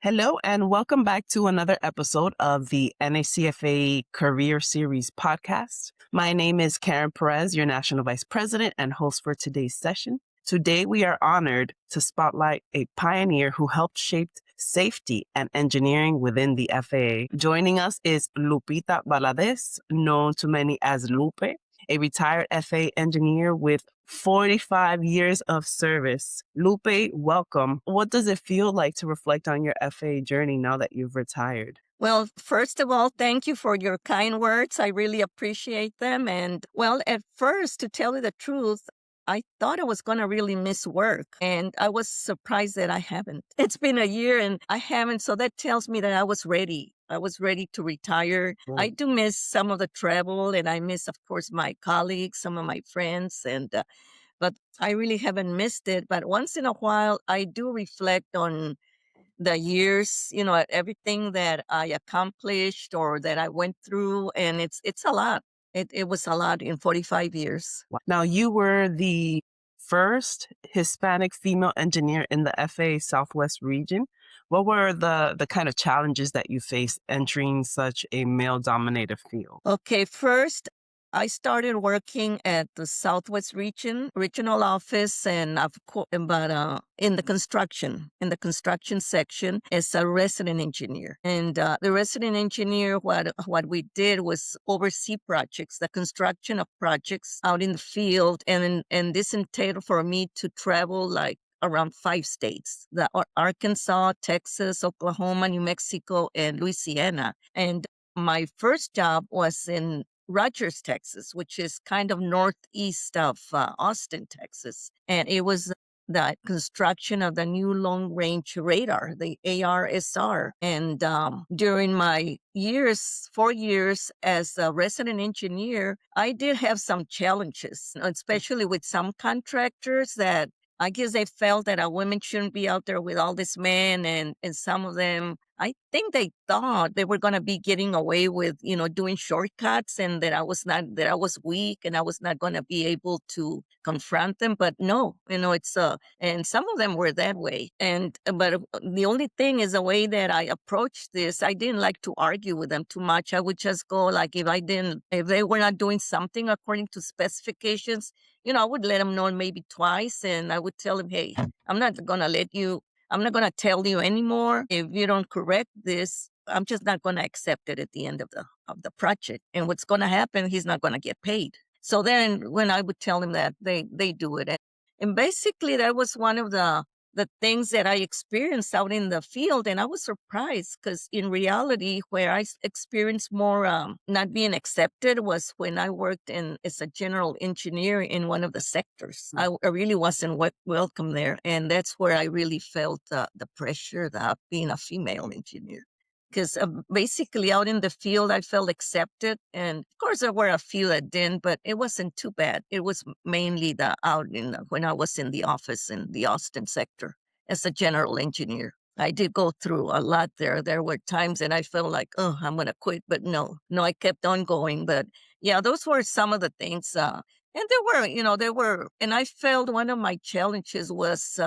Hello and welcome back to another episode of the NHCFAE Career Series Podcast. My name is Karen Perez, your National Vice President and host for today's session. Today, we are honored to spotlight a pioneer who helped shape safety and engineering within the FAA. Joining us is Lupita Valadez, known to many as Lupe, a retired FAA engineer with 45 years of service. Lupe, welcome. What does it feel like to reflect on your FAA journey now that you've retired? Well, first of all, thank you for your kind words. I really appreciate them. And well, at first, to tell you the truth, I thought I was going to really miss work. And I was surprised that I haven't. It's been a year and I haven't. So that tells me that I was ready. I was ready to retire. Right. I do miss some of the travel and I miss, of course, my colleagues, some of my friends. But I really haven't missed it. But once in a while, I do reflect on the years, everything that I accomplished or that I went through. And it's a lot. It was a lot in 45 years. Now, you were the first Hispanic female engineer in the FAA Southwest Region. What were the kind of challenges that you faced entering such a male-dominated field? Okay, first, I started working at the Southwest regional office, and in the construction section as a resident engineer. And the resident engineer, what we did was oversee projects, the construction of projects out in the field, and this entailed for me to travel like around 5 states: Arkansas, Texas, Oklahoma, New Mexico, and Louisiana. And my first job was in Rogers, Texas, which is kind of northeast of Austin, Texas. And it was the construction of the new long-range radar, the ARSR. And during my 4 years as a resident engineer, I did have some challenges, especially with some contractors that I guess they felt that a woman shouldn't be out there with all these men, and some of them, I think they thought they were going to be getting away with, doing shortcuts, and that I was weak and I was not going to be able to confront them. But no, and some of them were that way. But the only thing is the way that I approached this, I didn't like to argue with them too much. I would just go like, if they were not doing something according to specifications, I would let them know maybe twice, and I would tell them, hey, I'm not going to tell you anymore. If you don't correct this, I'm just not going to accept it at the end of the project. And what's going to happen, he's not going to get paid. So then when I would tell him that, they do it. And basically that was one of the things that I experienced out in the field. And I was surprised because in reality, where I experienced more not being accepted was when I worked as a general engineer in one of the sectors. I really wasn't welcome there. And that's where I really felt the pressure of being a female engineer. Because basically out in the field, I felt accepted. And of course, there were a few that didn't, but it wasn't too bad. It was mainly when I was in the office in the Austin sector as a general engineer. I did go through a lot there. There were times that I felt like, oh, I'm going to quit. But no, I kept on going. But yeah, those were some of the things. And and I felt one of my challenges was,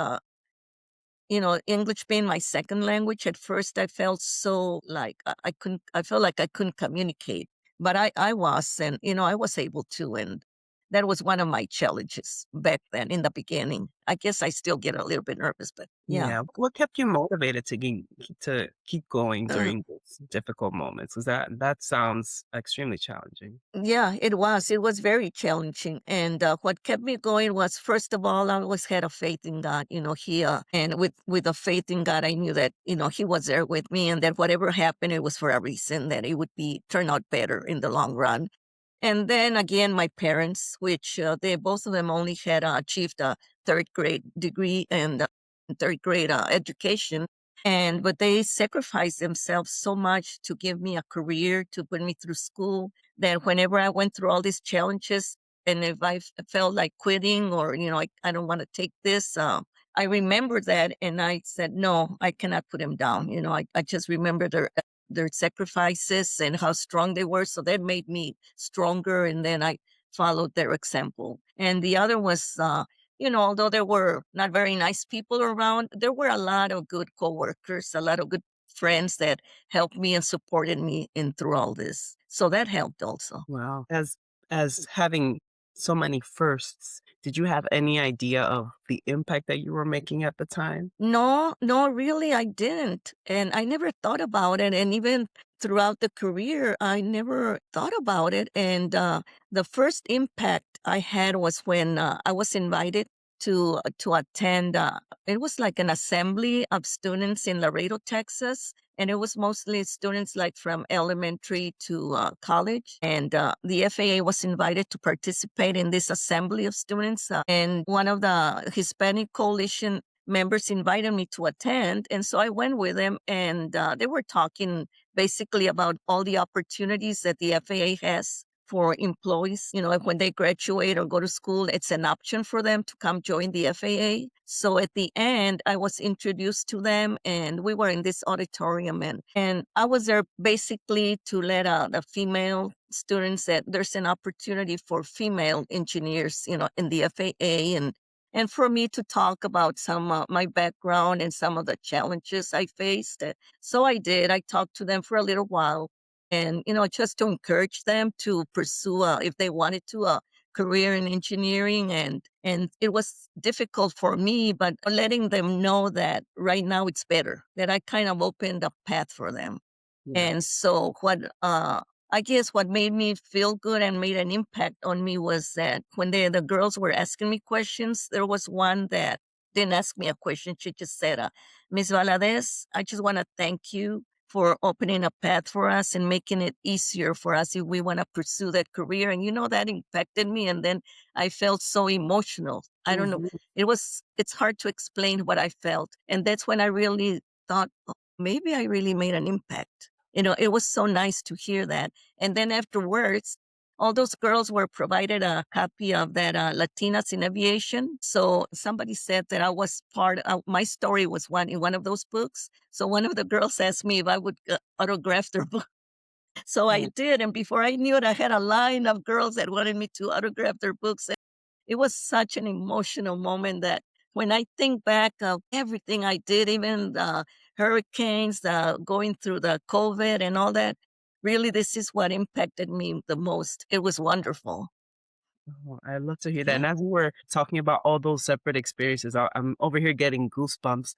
English being my second language. At first, I felt so like I felt like I couldn't communicate, but I was, and, I was able to. And that was one of my challenges back then in the beginning. I guess I still get a little bit nervous, but yeah. What kept you motivated to keep going during those difficult moments? Because that sounds extremely challenging. Yeah, it was. It was very challenging. And what kept me going was, first of all, I always had a faith in God. And with a faith in God, I knew that, he was there with me, and that whatever happened, it was for a reason, that it would turn out better in the long run. And then again, my parents, which they both of them only had achieved a third grade degree and third grade education. But they sacrificed themselves so much to give me a career, to put me through school, that whenever I went through all these challenges, and if I felt like quitting or, I don't want to take this, I remember that. And I said, no, I cannot put them down. I just remember their sacrifices and how strong they were. So that made me stronger. And then I followed their example. And the other was, although there were not very nice people around, there were a lot of good coworkers, a lot of good friends that helped me and supported me in through all this. So that helped also. Wow. As having so many firsts, did you have any idea of the impact that you were making at the time? No, no, really, I didn't. And I never thought about it. And even throughout the career, I never thought about it. And the first impact I had was when I was invited to attend. It was like an assembly of students in Laredo, Texas. And it was mostly students like from elementary to college. And the FAA was invited to participate in this assembly of students. And one of the Hispanic Coalition members invited me to attend. And so I went with them, and they were talking basically about all the opportunities that the FAA has for employees. Like when they graduate or go to school, it's an option for them to come join the FAA. So at the end, I was introduced to them, and we were in this auditorium, and I was there basically to let the female students that there's an opportunity for female engineers, in the FAA, and for me to talk about some my background and some of the challenges I faced. So I did. I talked to them for a little while, and just to encourage them to pursue, if they wanted to, a career in engineering. And it was difficult for me, but letting them know that right now it's better. That I kind of opened a path for them. Yeah. And so I guess what made me feel good and made an impact on me was that when the girls were asking me questions, there was one that didn't ask me a question. She just said, Ms. Valadez, I just want to thank you for opening a path for us and making it easier for us if we want to pursue that career. And that impacted me. And then I felt so emotional. I don't know. Mhm. It's hard to explain what I felt. And that's when I really thought, "Oh, maybe I really made an impact." It was so nice to hear that. And then afterwards, all those girls were provided a copy of that Latinas in Aviation. So somebody said that I was part of, my story was in one of those books. So one of the girls asked me if I would autograph their book. So I Mm. did. And before I knew it, I had a line of girls that wanted me to autograph their books. It was such an emotional moment that when I think back of everything I did, even the hurricanes, going through the COVID and all that, really, this is what impacted me the most. It was wonderful. Oh, I love to hear that. Yeah. And as we were talking about all those separate experiences, I'm over here getting goosebumps.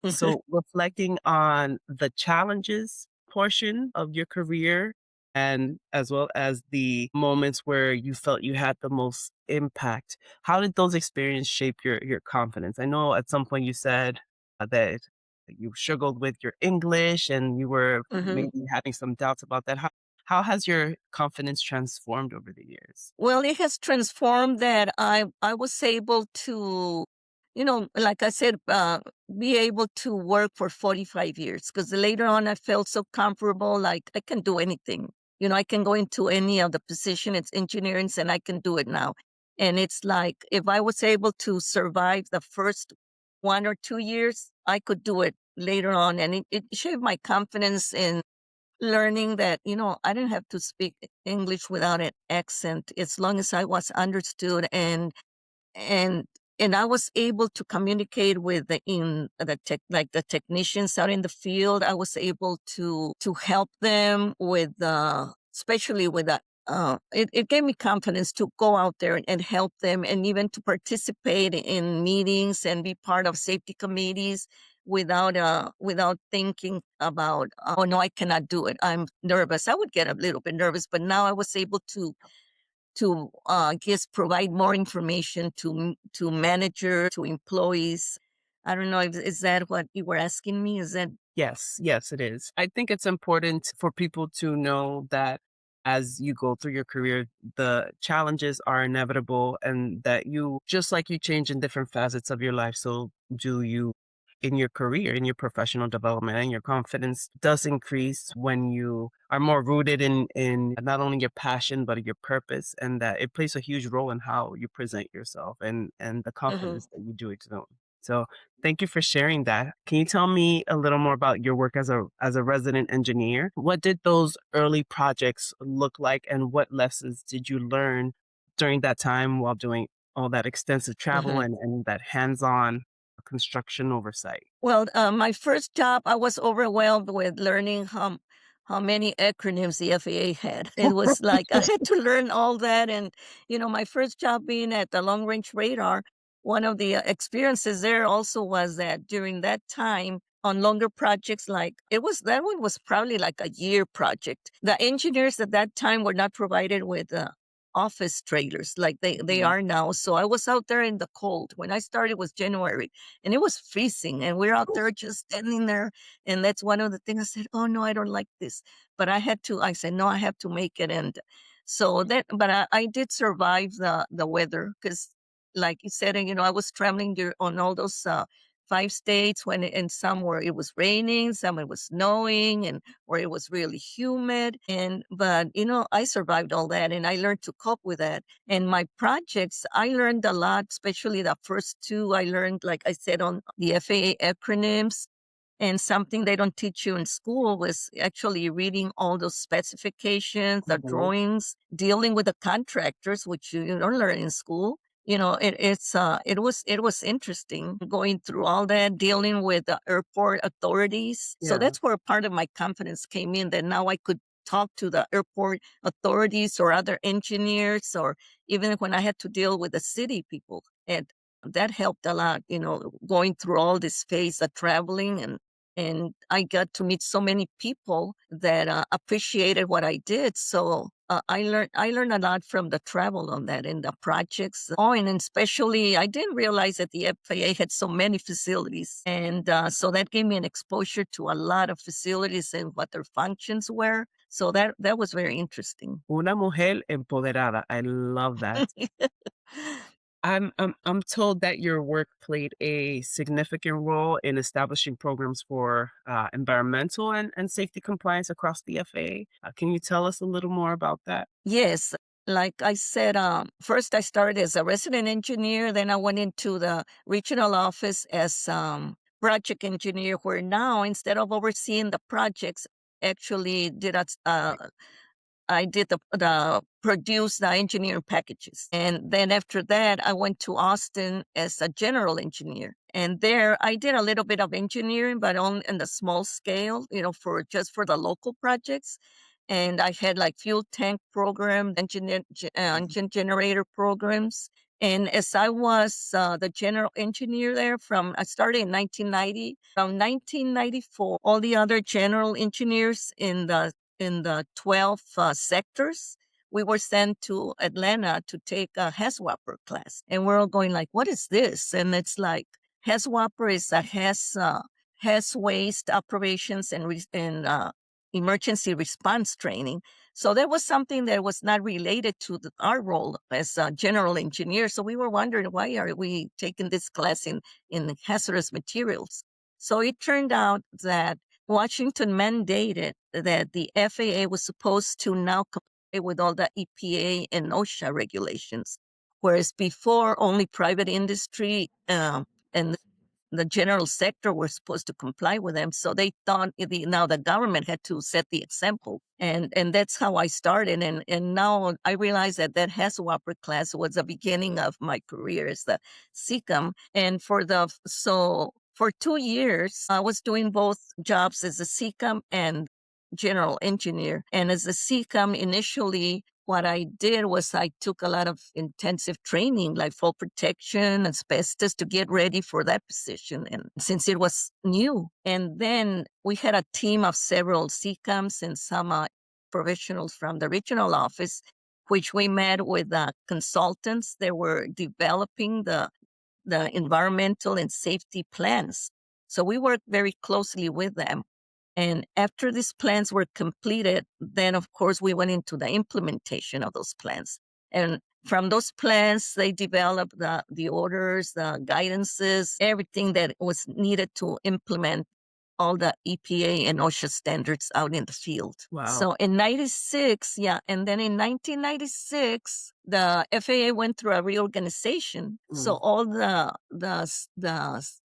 So reflecting on the challenges portion of your career and as well as the moments where you felt you had the most impact, how did those experiences shape your confidence? I know at some point you said that you struggled with your English and you were Mhm. maybe having some doubts about that. How has your confidence transformed over the years? Well, it has transformed that I was able to, like I said, be able to work for 45 years because later on I felt so comfortable, like I can do anything. I can go into any of the position, it's engineering, and I can do it now. And it's like if I was able to survive the first 1 or 2 years, I could do it later on. And it shaped my confidence in learning that, I didn't have to speak English without an accent as long as I was understood, and and I was able to communicate with the technicians out in the field. I was able to help them with especially with that. It gave me confidence to go out there and help them, and even to participate in meetings and be part of safety committees without thinking about, oh no, I cannot do it, I'm nervous. I would get a little bit nervous, but now I was able to just provide more information to manager, to employees. I don't know if is that what you were asking me? Is that Yes, yes, it is. I think it's important for people to know that as you go through your career, the challenges are inevitable and that you, just like you change in different facets of your life, so do you in your career, in your professional development, and your confidence does increase when you are more rooted in not only your passion, but your purpose, and that it plays a huge role in how you present yourself and the Mhm. confidence that you do exude. So thank you for sharing that. Can you tell me a little more about your work as a resident engineer? What did those early projects look like and what lessons did you learn during that time while doing all that extensive travel Mhm. and that hands-on construction oversight? Well, my first job, I was overwhelmed with learning how many acronyms the FAA had. It was like I had to learn all that. And, my first job being at the long range radar, one of the experiences there also was that during that time, on longer projects, like that one was probably like a year project. The engineers at that time were not provided with office trailers like they Mhm. are now. So I was out there in the cold. When I started, it was January and it was freezing and we're out there just standing there. And that's one of the things I said, oh no, I don't like this. But I said, no, I have to make it. And so but I did survive the weather because like you said, and I was traveling on all those 5 states and some where it was raining, some it was snowing, and where it was really humid. But I survived all that and I learned to cope with that. And my projects, I learned a lot, especially the first two. I learned, like I said, on the FAA acronyms. And something they don't teach you in school was actually reading all those specifications, the Mhm. drawings, dealing with the contractors, which you don't learn in school. It was interesting going through all that, dealing with the airport authorities. So Yeah. that's where part of my confidence came in, that now I could talk to the airport authorities or other engineers, or even when I had to deal with the city people. And that helped a lot, going through all this phase of traveling. And I got to meet so many people that appreciated what I did. So I learned a lot from the travel on that and the projects. Oh, and especially I didn't realize that the FAA had so many facilities, and so that gave me an exposure to a lot of facilities and what their functions were. So that was very interesting. Una mujer empoderada. I love that. I'm told that your work played a significant role in establishing programs for environmental and safety compliance across the FAA. Can you tell us a little more about that? Yes. Like I said, first I started as a resident engineer, then I went into the regional office as project engineer, where now instead of overseeing the projects, actually I did the produce the engineering packages. And then after that, I went to Austin as a general engineer. And there I did a little bit of engineering, but on in the small scale, for the local projects. And I had like fuel tank program, engine generator programs. And as I was the general engineer there I started in 1990. From 1994, all the other general engineers in the 12 sectors, we were sent to Atlanta to take a HAZWOPER class. And we're all going like, what is this? And it's like, HAZWOPER is a has waste operations and emergency response training. So that was something that was not related to our role as a general engineer. So we were wondering, why are we taking this class in hazardous materials? So it turned out that Washington mandated that the FAA was supposed to now comply with all the EPA and OSHA regulations, whereas before only private industry and the general sector were supposed to comply with them. So they thought now the government had to set the example. And that's how I started. And now I realize that HAZWOPER class was the beginning of my career as the CCOM. And for 2 years, I was doing both jobs as a CCOM and general engineer. And as a CCOM, initially, what I did was I took a lot of intensive training, like fall protection, asbestos, to get ready for that position. And since it was new, and then we had a team of several CCOMs and some professionals from the regional office, which we met with consultants that were developing the environmental and safety plans. So we worked very closely with them. And after these plans were completed, then of course we went into the implementation of those plans. And from those plans, they developed the orders, the guidances, everything that was needed to implement all the EPA and OSHA standards out in the field. Wow. So in 96, yeah, and then in 1996, the FAA went through a reorganization. So Mm. all the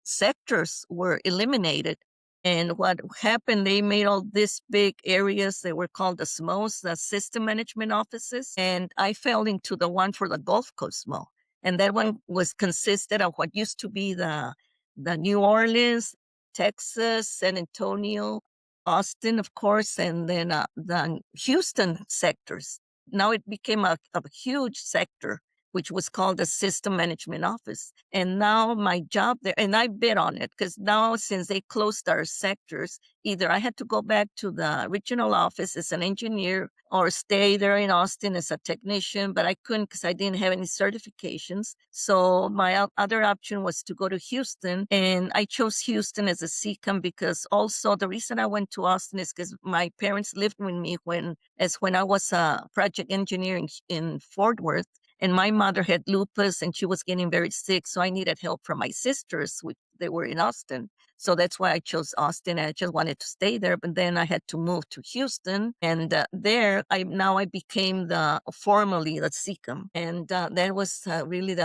sectors were eliminated. And what happened, they made all these big areas that were called the SMOs, the System Management Offices. And I fell into the one for the Gulf Coast SMO. And that one was consisted of what used to be the New Orleans, Texas, San Antonio, Austin, of course, and then the Houston sectors. Now it became a huge sector, which was called the System Management Office. And now my job there, and I bid on it because now since they closed our sectors, either I had to go back to the regional office as an engineer or stay there in Austin as a technician, but I couldn't because I didn't have any certifications. So my other option was to go to Houston, and I chose Houston as a CCOM because also the reason I went to Austin is because my parents lived with me when I was a project engineer in Fort Worth. And my mother had lupus and she was getting very sick. So I needed help from my sisters, which they were in Austin. So that's why I chose Austin. I just wanted to stay there. But then I had to move to Houston. And there, I became formally the CCOM. And that was really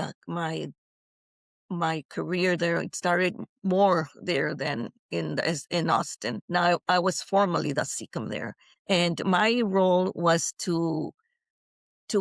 my career there. It started more there than in Austin. Now I was formally the CCOM there. And my role was to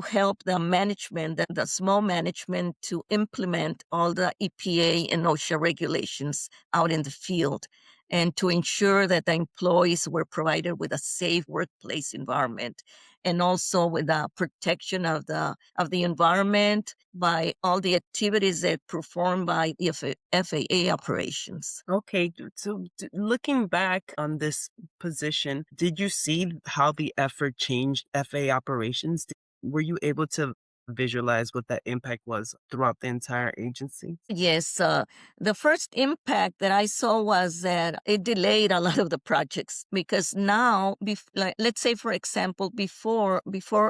help the management, the small management, to implement all the EPA and OSHA regulations out in the field, and to ensure that the employees were provided with a safe workplace environment, and also with the protection of the environment by all the activities that performed by the FAA operations. Okay, so looking back on this position, did you see how the effort changed FAA operations? Were you able to visualize what that impact was throughout the entire agency? Yes, the first impact that I saw was that it delayed a lot of the projects because now, like, let's say for example, before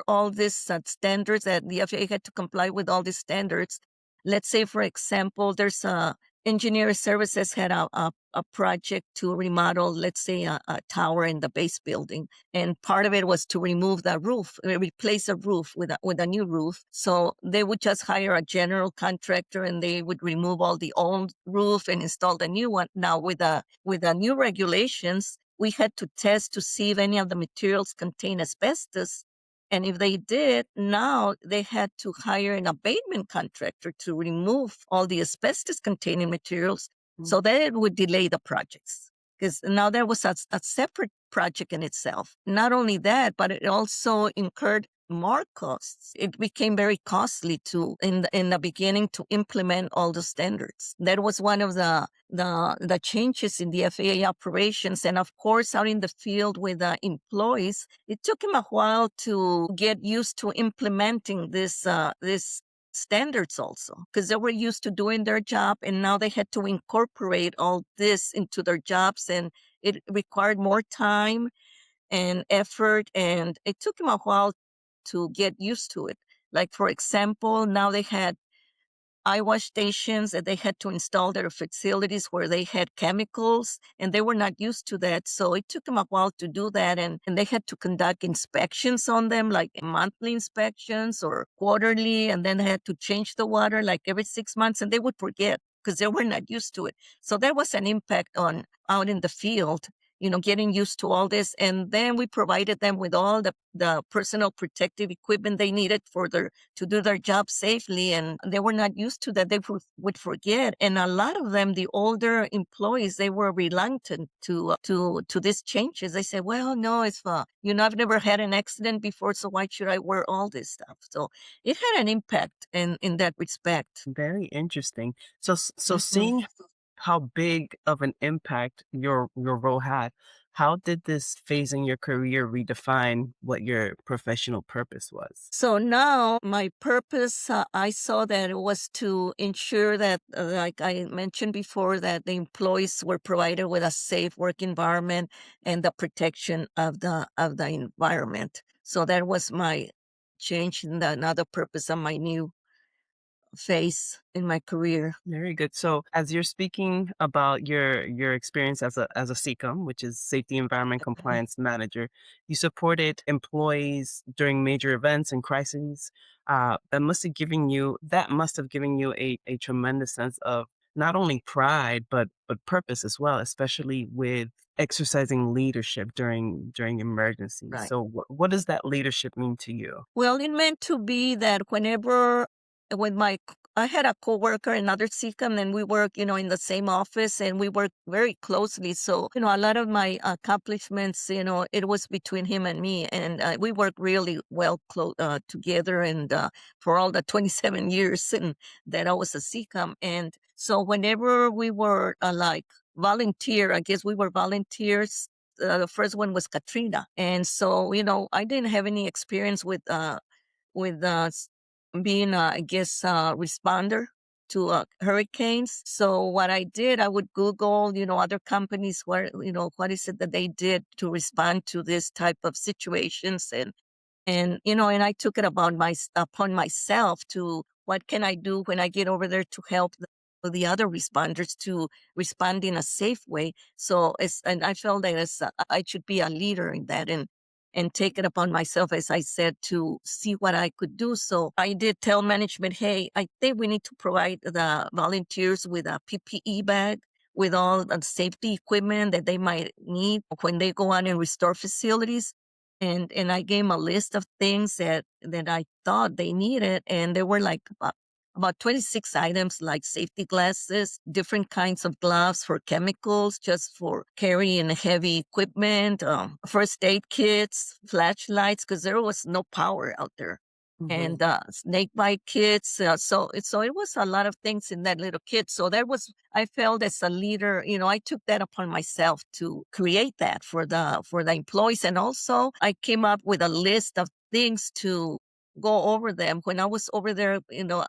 all these standards that the FAA had to comply with all these standards. Let's say for example, there's a engineering services had a project to remodel, let's say a tower in the base building, and part of it was to remove the roof, replace a roof with a new roof. So they would just hire a general contractor and they would remove all the old roof and install the new one. Now with the new regulations, we had to test to see if any of the materials contain asbestos. And if they did, now they had to hire an abatement contractor to remove all the asbestos containing materials so that it would delay the projects. Because now there was a separate project in itself. Not only that, but it also incurred more costs. It became very costly in the beginning to implement all the standards. That was one of the changes in the FAA operations. And of course, out in the field with the employees, it took them a while to get used to implementing this standards also, because they were used to doing their job and now they had to incorporate all this into their jobs, and it required more time and effort, and it took them a while to get used to it. Like, for example, now they had eye wash stations that they had to install their facilities where they had chemicals, and they were not used to that. So it took them a while to do that, and they had to conduct inspections on them, like monthly inspections or quarterly, and then they had to change the water like every 6 months, and they would forget because they were not used to it. So there was an impact on out in the field, getting used to all this. And then we provided them with all the personal protective equipment they needed to do their job safely. And they were not used to that. They would forget. And a lot of them, the older employees, they were reluctant to these changes. They said, well, no, it's I've never had an accident before, so why should I wear all this stuff? So it had an impact in that respect. Very interesting. So Mhm. seeing how big of an impact your role had, how did this phase in your career redefine what your professional purpose was? So now my purpose, I saw that it was to ensure that, like I mentioned before, that the employees were provided with a safe work environment and the protection of the environment. So that was my change in another purpose of my new phase in my career. Very good. So, as you're speaking about your experience as a CECOM, which is Safety Environment Compliance Manager, you supported employees during major events and crises. That must have given you a tremendous sense of not only pride but purpose as well, especially with exercising leadership during emergencies. Right. So, what does that leadership mean to you? Well, it meant to be that when my I had a coworker, another CCAM, and we work, in the same office, and we work very closely. So, a lot of my accomplishments, it was between him and me, and we work really well together. And for all the 27 years and that I was a CCAM, and so whenever we were like volunteer, I guess we were volunteers. The first one was Katrina, and so I didn't have any experience with being, I guess, responder to hurricanes. So what I did, I would Google, other companies where, what is it that they did to respond to this type of situations, and I took it upon myself to what can I do when I get over there to help the other responders to respond in a safe way. So and I felt that I should be a leader in that and take it upon myself, as I said, to see what I could do. So I did tell management, hey, I think we need to provide the volunteers with a PPE bag with all the safety equipment that they might need when they go out and restore facilities. And I gave them a list of things that I thought they needed, and there were like about 26 items, like safety glasses, different kinds of gloves for chemicals, just for carrying heavy equipment, first aid kits, flashlights, because there was no power out there, Hmm. and snake bite kits. So it was a lot of things in that little kit. So that was, I felt as a leader, I took that upon myself to create that for the employees, and also I came up with a list of things to go over them. When I was over there,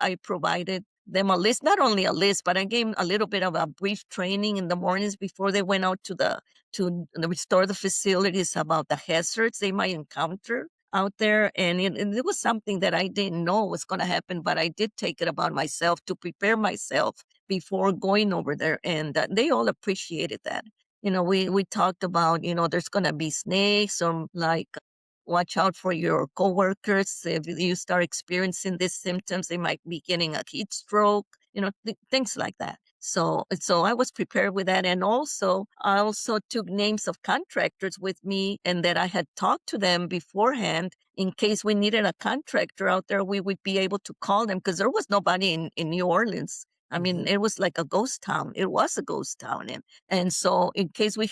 I provided them a list, not only a list, but I gave them a little bit of a brief training in the mornings before they went out to restore the facilities about the hazards they might encounter out there. And it was something that I didn't know was going to happen, but I did take it upon myself to prepare myself before going over there. And they all appreciated that. We talked about, there's going to be snakes, or like, watch out for your coworkers. If you start experiencing these symptoms, they might be getting a heat stroke, things like that. So I was prepared with that. And also, I also took names of contractors with me, and that I had talked to them beforehand in case we needed a contractor out there, we would be able to call them, because there was nobody in New Orleans. I mean, Hmm. it was like a ghost town. It was a ghost town. And so in case we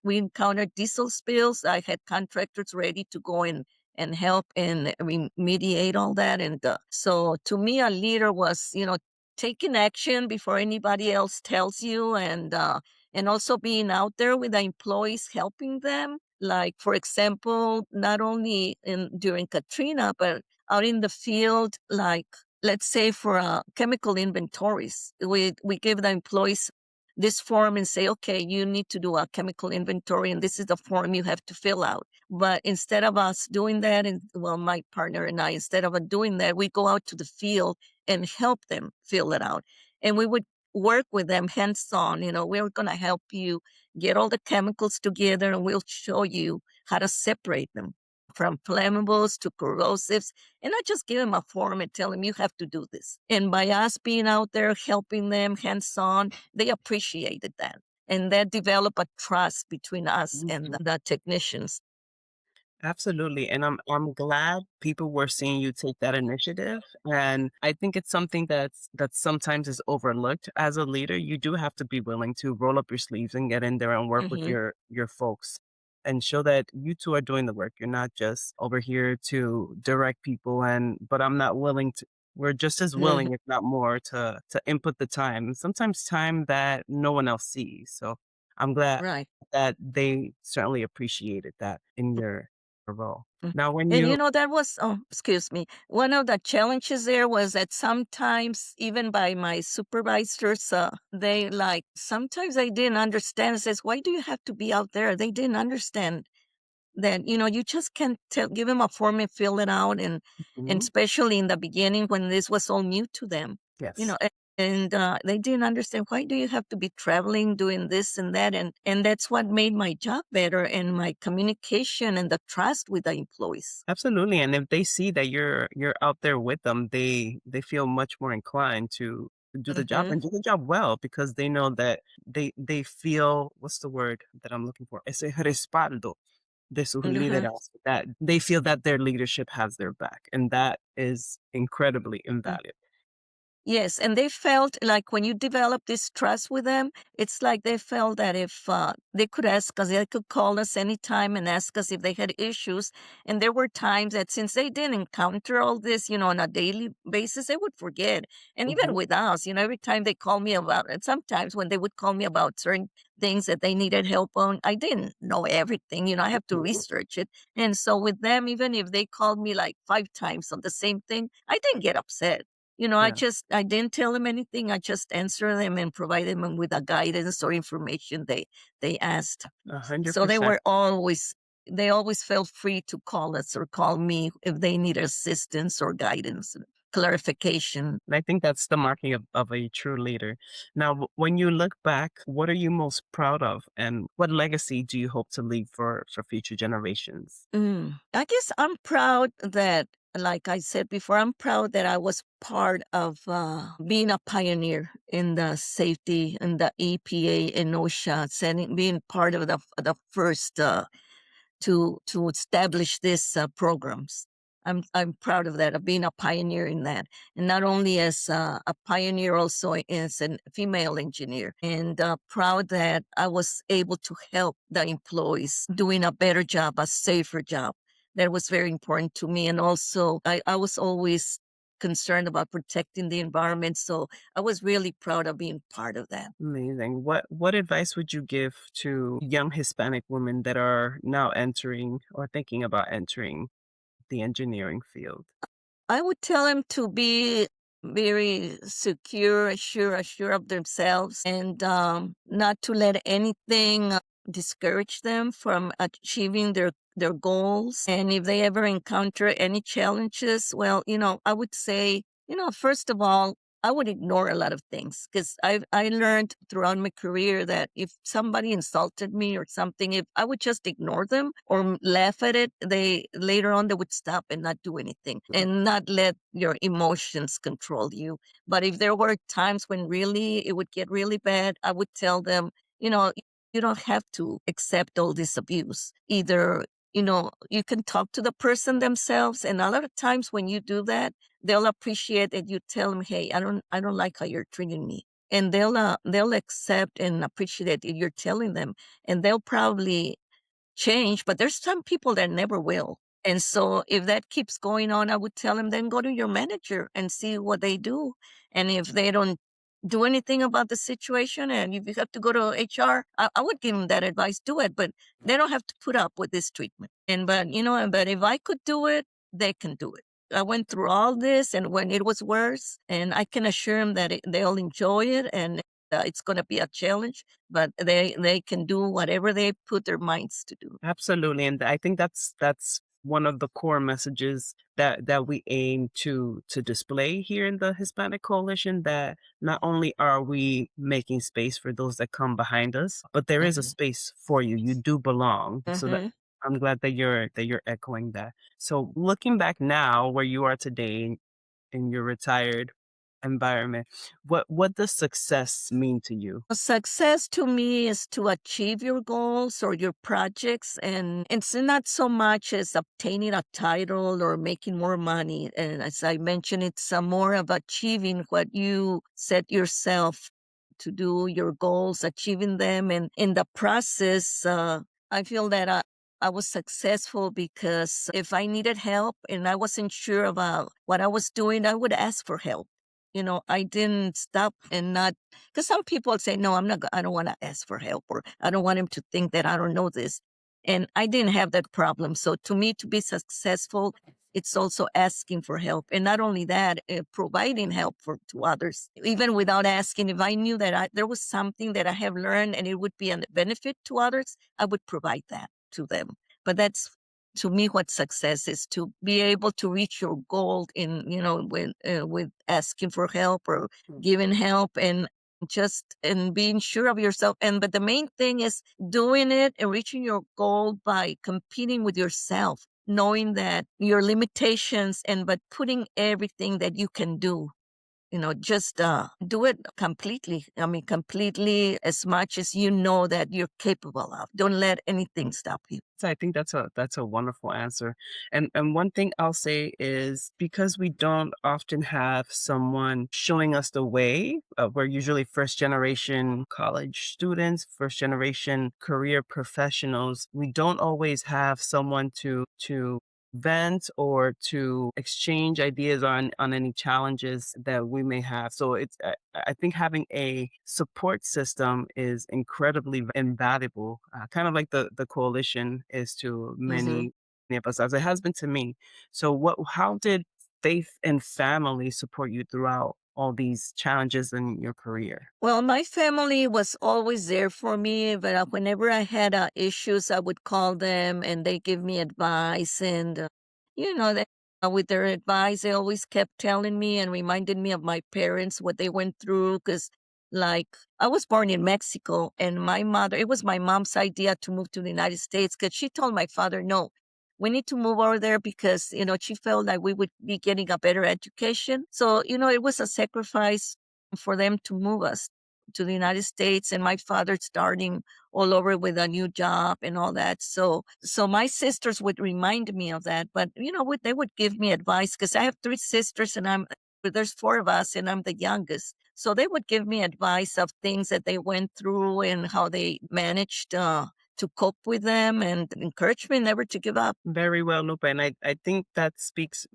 encountered diesel spills, I had contractors ready to go in and help and remediate all that. And so to me, a leader was, taking action before anybody else tells you, and also being out there with the employees, helping them. Like, for example, not only during Katrina, but out in the field, like, let's say for chemical inventories, we give the employees this form and say, okay, you need to do a chemical inventory, and this is the form you have to fill out. But instead of us doing that, and well, my partner and I, instead of doing that, we go out to the field and help them fill it out. And we would work with them hands on. We're going to help you get all the chemicals together, and we'll show you how to separate them from flammables to corrosives, and not just give them a form and tell them you have to do this. And by us being out there helping them hands on, they appreciated that. And that developed a trust between us and the technicians. Absolutely. And I'm glad people were seeing you take that initiative. And I think it's something that sometimes is overlooked as a leader. You do have to be willing to roll up your sleeves and get in there and work with Hmm. your folks and show that you two are doing the work. You're not just over here to direct people, but I'm not willing to, we're just as Hmm. willing, if not more, to input the time, sometimes time that no one else sees. So I'm glad Right. that they certainly appreciated that in your role. Mm. Now, when And you that was, oh, excuse me. One of the challenges there was that sometimes, even by my supervisors, they like, sometimes they didn't understand. Says, why do you have to be out there? They didn't understand that, you just can't give them a form and fill it out. And Mhm. especially in the beginning when this was all new to them, you Yes, know, and they didn't understand, why do you have to be traveling, doing this and that? And that's what made my job better, and my communication and the trust with the employees. absolutely. And if they see that you're out there with them, they feel much more inclined to do the job Hmm. and do the job well because they know that they feel what's the word that I'm looking for? Ese respaldo de sus Hmm. líderes, that they feel that their leadership has their back, and that is incredibly invaluable. Yes, and they felt like when you develop this trust with them, it's like they felt that if they could ask us, they could call us anytime and ask us if they had issues. And there were times that since they didn't encounter all this, on a daily basis, they would forget. And even Hmm. with us, every time they call me about it, sometimes when they would call me about certain things that they needed help on, I didn't know everything. I have to research it. And so with them, even if they called me like 5 times on the same thing, I didn't get upset. Yeah, I didn't tell them anything. I just answered them and provided them with a guidance or information they asked. a hundred So percent. they always felt free to call us or call me if they need assistance or guidance, clarification. And I think that's the marking of a true leader. Now, when you look back, what are you most proud of, and what legacy do you hope to leave for future generations? I guess I'm proud that, like I said before, I'm proud that I was part of being a pioneer in the safety and the EPA and OSHA, being part of the first to establish these programs. I'm proud of that, of being a pioneer in that, and not only as a pioneer, also as a female engineer, and proud that I was able to help the employees doing a better job, a safer job. That was very important to me, and also I was always concerned about protecting the environment, so I was really proud of being part of that. Amazing. What advice would you give to young Hispanic women that are now entering or thinking about entering the engineering field? I would tell them to be very secure, assured of themselves, and not to let anything discourage them from achieving their goals. And if they ever encounter any challenges, well, I would say, first of all, I would ignore a lot of things because I learned throughout my career that if somebody insulted me or something, if I would just ignore them or laugh at it, they later on they would stop and not do anything and not let your emotions control you. But if there were times when really it would get really bad, I would tell them, you don't have to accept all this abuse. Either you can talk to the person themselves, and a lot of times when you do that, they'll appreciate that you tell them, "Hey, I don't like how you're treating me," and they'll accept and appreciate that you're telling them, and they'll probably change. But there's some people that never will. And so if that keeps going on, I would tell them, then go to your manager and see what they do. And if they don't do anything about the situation, and if you have to go to HR, I would give them that advice, do it, but they don't have to put up with this treatment. But if I could do it, they can do it. I went through all this, and when it was worse, and I can assure them that they'll enjoy it, and it's going to be a challenge, but they can do whatever they put their minds to do. Absolutely. And I think that's one of the core messages that we aim to display here in the Hispanic Coalition, that not only are we making space for those that come behind us, but there is a Mhm. space for you. You do belong. So that Mhm. I'm glad that you're echoing that. So looking back now where you are today in your retired environment, what does success mean to you? Success to me is to achieve your goals or your projects, and it's not so much as obtaining a title or making more money. And as I mentioned, it's more of achieving what you set yourself to do, your goals, achieving them. And in the process, I feel that I was successful because if I needed help and I wasn't sure about what I was doing, I would ask for help. I didn't stop and not, because some people say, no, I don't want to ask for help, or I don't want him to think that I don't know this. And I didn't have that problem. So to me, to be successful, it's also asking for help. And not only that, providing help to others, even without asking. If I knew that there was something that I have learned and it would be a benefit to others, I would provide that to them. But that's to me what success is, to be able to reach your goal in with asking for help or giving help, and just and being sure of yourself. And but the main thing is doing it and reaching your goal by competing with yourself, knowing that your limitations, and but putting everything that you can do just do it completely. I mean, completely, as much as you know that you're capable of. Don't let anything stop you. So I think that's a wonderful answer. And one thing I'll say is because we don't often have someone showing us the way, we're usually first generation college students, first generation career professionals. We don't always have someone to vent or to exchange ideas on any challenges that we may have. So I think having a support system is incredibly invaluable, kind of like the coalition is to Hmm. many of us, as it has been to me. So how did faith and family support you throughout all these challenges in your career? Well, my family was always there for me, but whenever I had issues, I would call them and they give me advice. And, they, with their advice, they always kept telling me and reminded me of my parents, what they went through. Because, like, I was born in Mexico, and it was my mom's idea to move to the United States because she told my father, no, we need to move over there because, she felt like we would be getting a better education. So, it was a sacrifice for them to move us to the United States, and my father starting all over with a new job and all that. So my sisters would remind me of that, but they would give me advice because I have three sisters and there's four of us and I'm the youngest. So they would give me advice of things that they went through and how they managed to cope with them and encourage me never to give up. Very well, Lupe. And I think that speaks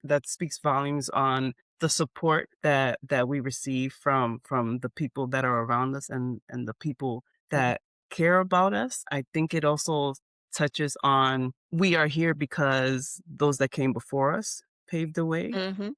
volumes on the support that we receive from the people that are around us and the people that care about us. I think it also touches on we are here because those that came before us paved the way. Mm-hmm.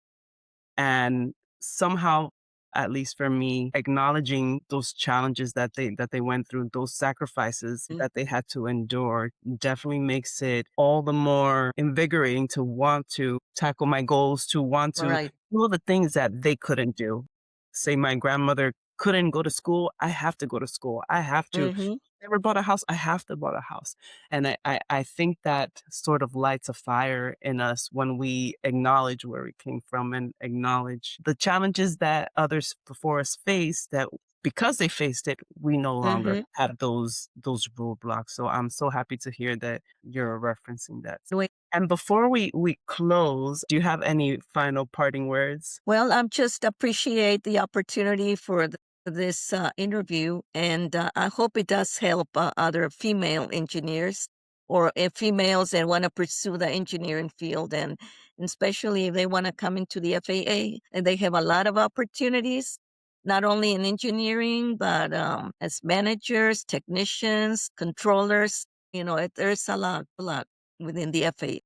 And somehow, at least for me, acknowledging those challenges that they went through, those sacrifices that they had to endure, definitely makes it all the more invigorating to want to tackle my goals, to want to Right. do all the things that they couldn't do. Say my grandmother couldn't go to school, I have to go to school. I have to Mm-hmm. never bought a house, I have to buy a house. And I think that sort of lights a fire in us when we acknowledge where we came from and acknowledge the challenges that others before us faced, that because they faced it, we no longer Mm-hmm. have those roadblocks. So I'm so happy to hear that you're referencing that. And before we close, do you have any final parting words? Well, I'm just appreciate the opportunity for this interview, and I hope it does help other female engineers or females that want to pursue the engineering field, and especially if they want to come into the FAA. And they have a lot of opportunities, not only in engineering, but as managers, technicians, controllers. There's a lot within the FAA.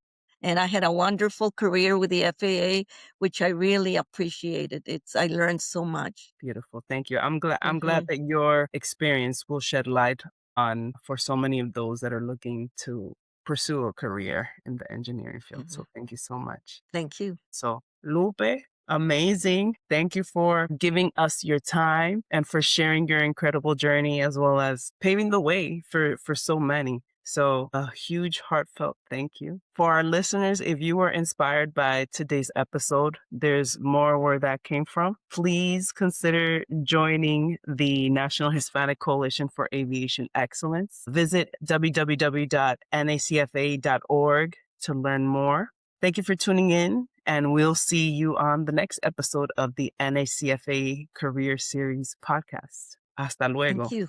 And I had a wonderful career with the FAA, which I really appreciated. I learned so much. Beautiful. Thank you. I'm glad Hmm. that your experience will shed light on for so many of those that are looking to pursue a career in the engineering field. Hmm. So thank you so much. Thank you. So Lupe, amazing. Thank you for giving us your time and for sharing your incredible journey as well as paving the way for so many. So a huge heartfelt thank you. For our listeners, if you were inspired by today's episode, there's more where that came from. Please consider joining the National Hispanic Coalition for Aviation Excellence. Visit www.nacfa.org to learn more. Thank you for tuning in, and we'll see you on the next episode of the NHCFAE Career Series Podcast. Hasta Thank luego. you.